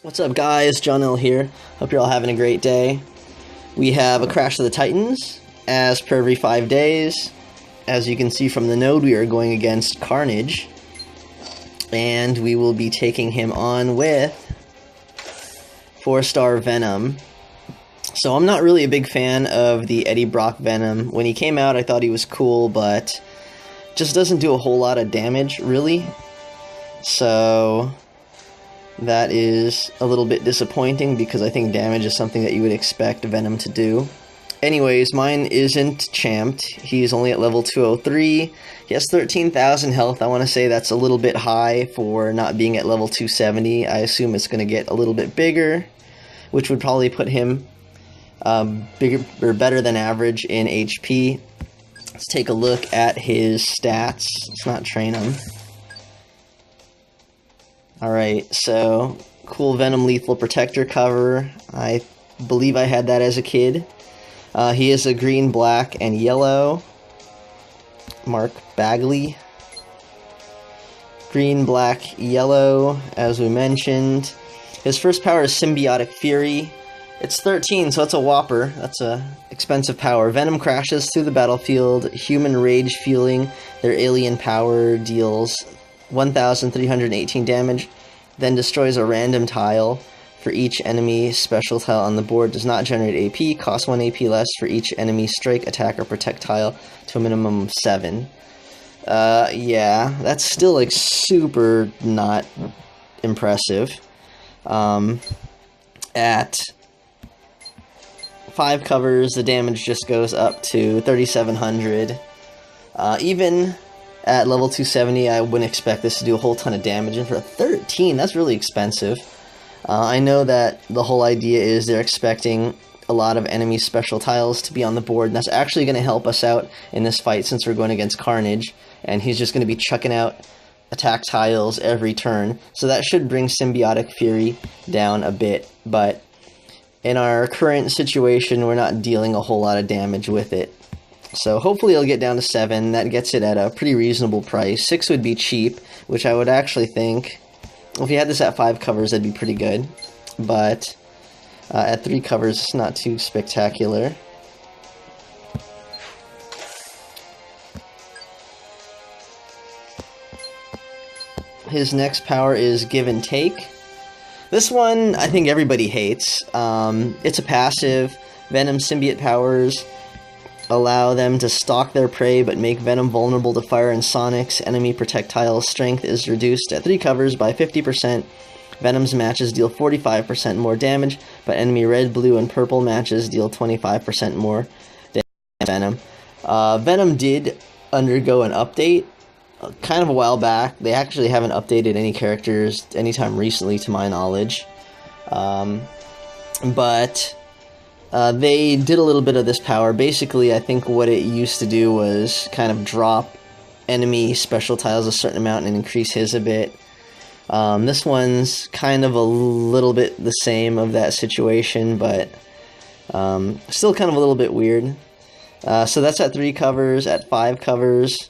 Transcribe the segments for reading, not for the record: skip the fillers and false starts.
What's up guys, John L here. Hope you're all having a great day. We have a Crash of the Titans, as per every 5 days. As you can see from the node, we are going against Carnage. And we will be taking him on with 4-star Venom. So I'm not really a big fan of the Eddie Brock Venom. When he came out, I thought he was cool, but just doesn't do a whole lot of damage, really. So that is a little bit disappointing because I think damage is something that you would expect Venom to do. Anyways, mine isn't champed. He's only at level 203. He has 13,000 health. I want to say that's a little bit high for not being at level 270. I assume it's going to get a little bit bigger, which would probably put him bigger or better than average in HP. Let's take a look at his stats. Let's not train him. Alright, so cool Venom Lethal Protector cover. I believe I had that as a kid. He is a green, black, and yellow. Mark Bagley. Green, black, yellow, as we mentioned. His first power is Symbiotic Fury. It's 13, so that's a whopper. That's a expensive power. Venom crashes through the battlefield. Human Rage fueling their alien power deals 1,318 damage, then destroys a random tile for each enemy special tile on the board, does not generate AP, costs 1 AP less for each enemy strike, attack, or protect tile to a minimum of 7. Yeah, that's still like super not impressive. At 5 covers, the damage just goes up to 3,700. Even at level 270, I wouldn't expect this to do a whole ton of damage, and for a 13, that's really expensive. I know that the whole idea is they're expecting a lot of enemy special tiles to be on the board, and that's actually going to help us out in this fight since we're going against Carnage, and he's just going to be chucking out attack tiles every turn, so that should bring Symbiotic Fury down a bit, but in our current situation, we're not dealing a whole lot of damage with it. So hopefully it'll get down to 7. That gets it at a pretty reasonable price. 6 would be cheap, which I would actually think, well, if you had this at 5 covers, that'd be pretty good. But at 3 covers, it's not too spectacular. His next power is Give and Take. This one, I think everybody hates. It's a passive. Venom symbiote powers allow them to stalk their prey, but make Venom vulnerable to fire and sonics. Enemy projectile strength is reduced at 3 covers by 50%. Venom's matches deal 45% more damage, but enemy red, blue, and purple matches deal 25% more damage than Venom. Venom did undergo an update kind of a while back. They actually haven't updated any characters anytime recently, to my knowledge. But they did a little bit of this power. Basically, I think what it used to do was kind of drop enemy special tiles a certain amount and increase his a bit. This one's kind of a little bit the same of that situation, but still kind of a little bit weird. So that's at 3 covers. At 5 covers,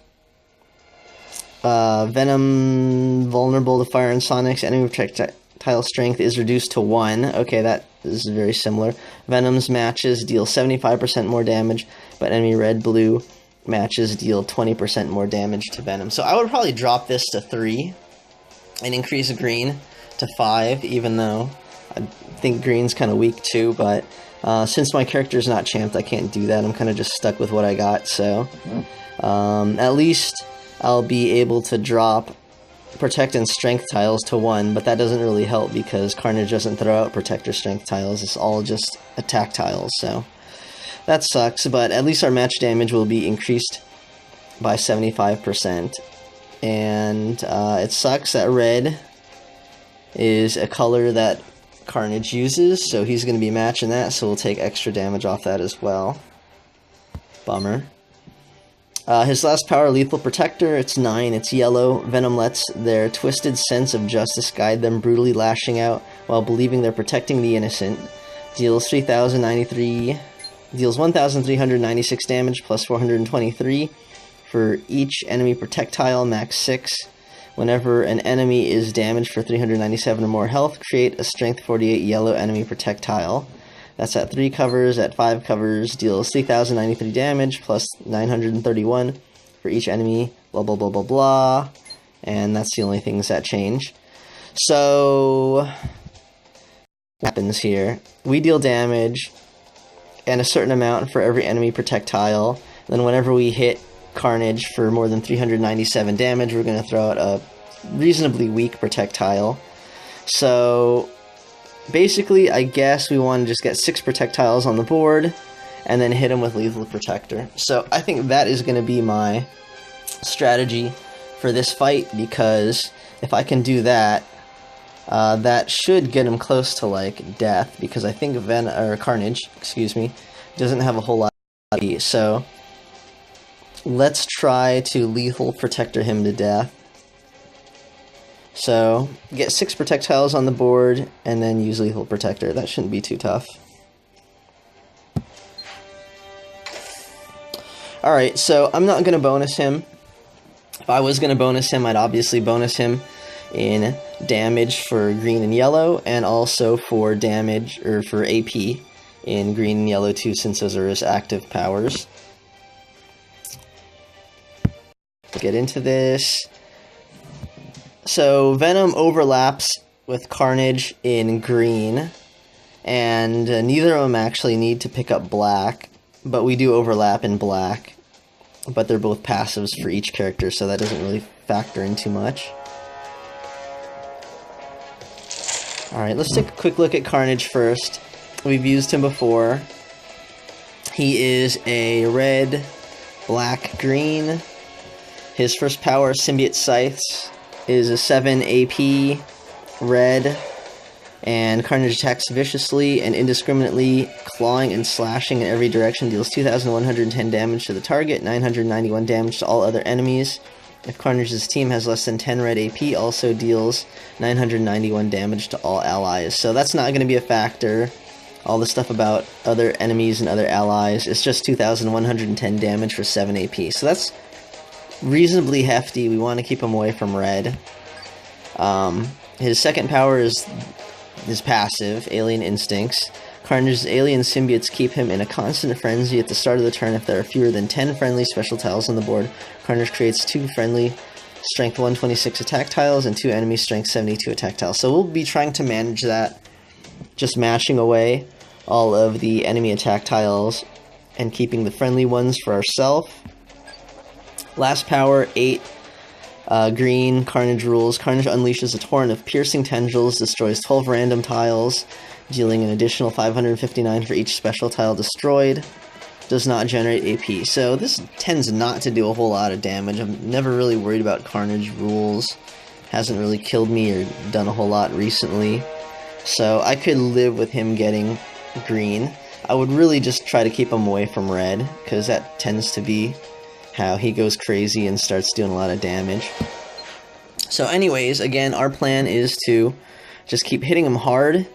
Venom vulnerable to fire and sonics. Enemy projectile strength is reduced to 1. Okay, that is very similar. Venom's matches deal 75% more damage, but enemy red-blue matches deal 20% more damage to Venom. So I would probably drop this to 3 and increase green to 5, even though I think green's kind of weak too, but since my character's not champed, I can't do that. I'm kind of just stuck with what I got, so at least I'll be able to drop protect and strength tiles to 1, but that doesn't really help because Carnage doesn't throw out protect or strength tiles. It's all just attack tiles, so that sucks, but at least our match damage will be increased by 75%. And it sucks that red is a color that Carnage uses, so he's going to be matching that, so we'll take extra damage off that as well. Bummer. His last power, Lethal Protector, it's 9, it's yellow. Venom lets their twisted sense of justice guide them, brutally lashing out while believing they're protecting the innocent. Deals 1,396 damage plus 423 for each enemy projectile, max 6. Whenever an enemy is damaged for 397 or more health, create a strength 48 yellow enemy protect tile. That's at 3 covers. At 5 covers, deals 3,093 damage, plus 931 for each enemy, blah blah blah blah blah. And that's the only things that change. So, what happens here? We deal damage, and a certain amount for every enemy projectile. Then whenever we hit Carnage for more than 397 damage, we're going to throw out a reasonably weak projectile. So, basically, I guess we want to just get 6 projectiles on the board, and then hit him with Lethal Protector. So, I think that is going to be my strategy for this fight, because if I can do that, that should get him close to, like, death, because I think Carnage, excuse me, doesn't have a whole lot of HP. So, let's try to Lethal Protector him to death. So, get 6 projectiles on the board, and then use Lethal Protector. That shouldn't be too tough. Alright, so I'm not going to bonus him. If I was going to bonus him, I'd obviously bonus him in damage for green and yellow, and also for damage, or for AP in green and yellow too, since those are his active powers. Get into this. So, Venom overlaps with Carnage in green, and neither of them actually need to pick up black, but we do overlap in black. But they're both passives for each character, so that doesn't really factor in too much. Alright, let's take a quick look at Carnage first. We've used him before. He is a red, black, green. His first power, Symbiote Scythes, is a 7 AP, red, and Carnage attacks viciously and indiscriminately, clawing and slashing in every direction, deals 2,110 damage to the target, 991 damage to all other enemies. If Carnage's team has less than 10 red AP, also deals 991 damage to all allies. So that's not going to be a factor. All the stuff about other enemies and other allies, it's just 2,110 damage for 7 AP. So that's reasonably hefty. We want to keep him away from red. His second power is his passive, Alien Instincts. Carnage's alien symbiotes keep him in a constant frenzy at the start of the turn if there are fewer than 10 friendly special tiles on the board. Carnage creates 2 friendly strength 126 attack tiles and 2 enemy strength 72 attack tiles. So we'll be trying to manage that, just mashing away all of the enemy attack tiles and keeping the friendly ones for ourselves. Last power, 8 green, Carnage rules. Carnage unleashes a torrent of piercing tendrils, destroys 12 random tiles, dealing an additional 559 for each special tile destroyed. Does not generate AP. So this tends not to do a whole lot of damage. I'm never really worried about Carnage rules. Hasn't really killed me or done a whole lot recently. So I could live with him getting green. I would really just try to keep him away from red, because that tends to be how he goes crazy and starts doing a lot of damage. So anyways, again, our plan is to just keep hitting him hard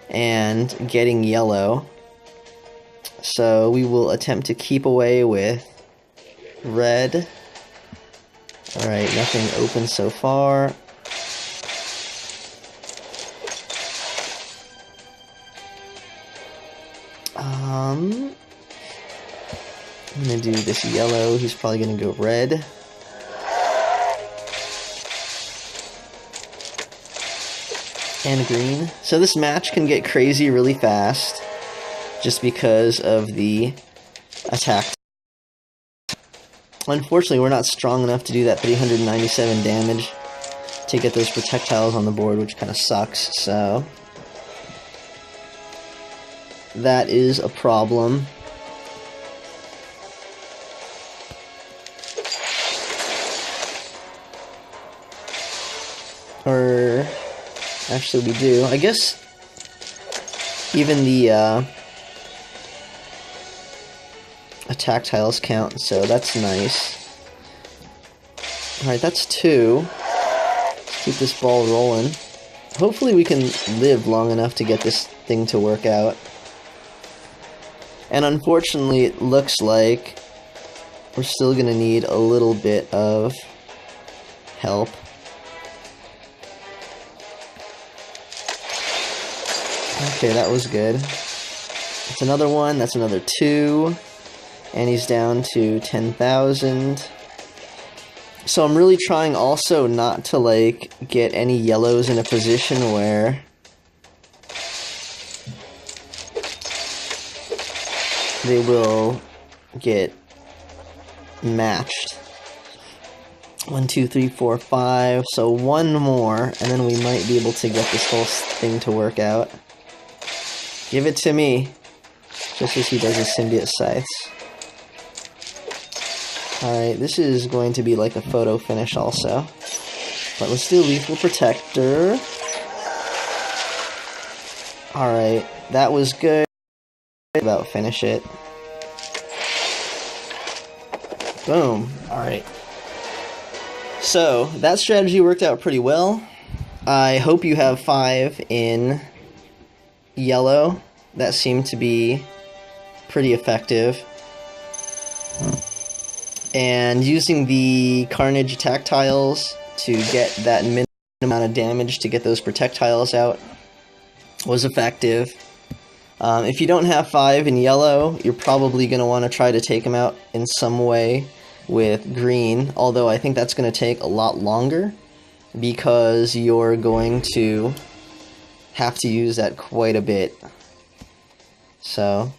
and getting yellow. So we will attempt to keep away with red. Alright, nothing open so far. I'm gonna do this yellow. He's probably gonna go red. And green. So this match can get crazy really fast, just because of the attack. Unfortunately, we're not strong enough to do that 397 damage to get those projectiles on the board, which kind of sucks, so that is a problem. Or actually, we do. I guess even the attack tiles count, so that's nice. Alright, that's 2. Let's keep this ball rolling. Hopefully we can live long enough to get this thing to work out. And unfortunately, it looks like we're still going to need a little bit of help. Okay, that was good. That's another one. That's another 2. And he's down to 10,000. So I'm really trying also not to, like, get any yellows in a position where they will get matched. 1, 2, 3, 4, 5. So one more, and then we might be able to get this whole thing to work out. Give it to me. Just as he does his symbiote scythes. Alright, this is going to be like a photo finish also. But let's do Lethal Protector. Alright, that was good. About finish it. Boom. Alright. So, that strategy worked out pretty well. I hope you have 5 in yellow. That seemed to be pretty effective. And using the Carnage attack tiles to get that minimum amount of damage to get those projectiles out was effective. If you don't have 5 in yellow, you're probably going to want to try to take them out in some way with green, although I think that's going to take a lot longer because you're going to have to use that quite a bit. So,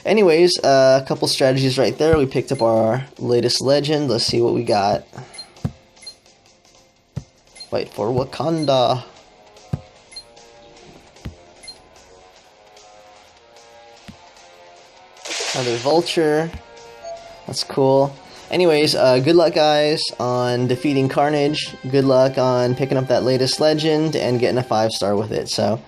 anyways, a couple strategies right there. We picked up our latest legend. Let's see what we got. Fight for Wakanda. Another vulture. That's cool. Anyways, good luck, guys, on defeating Carnage. Good luck on picking up that latest legend and getting a 5-star with it. So,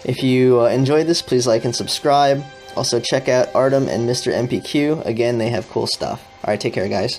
if you enjoyed this, please like and subscribe. Also, check out Artum and Mr. MPQ. Again, they have cool stuff. Alright, take care, guys.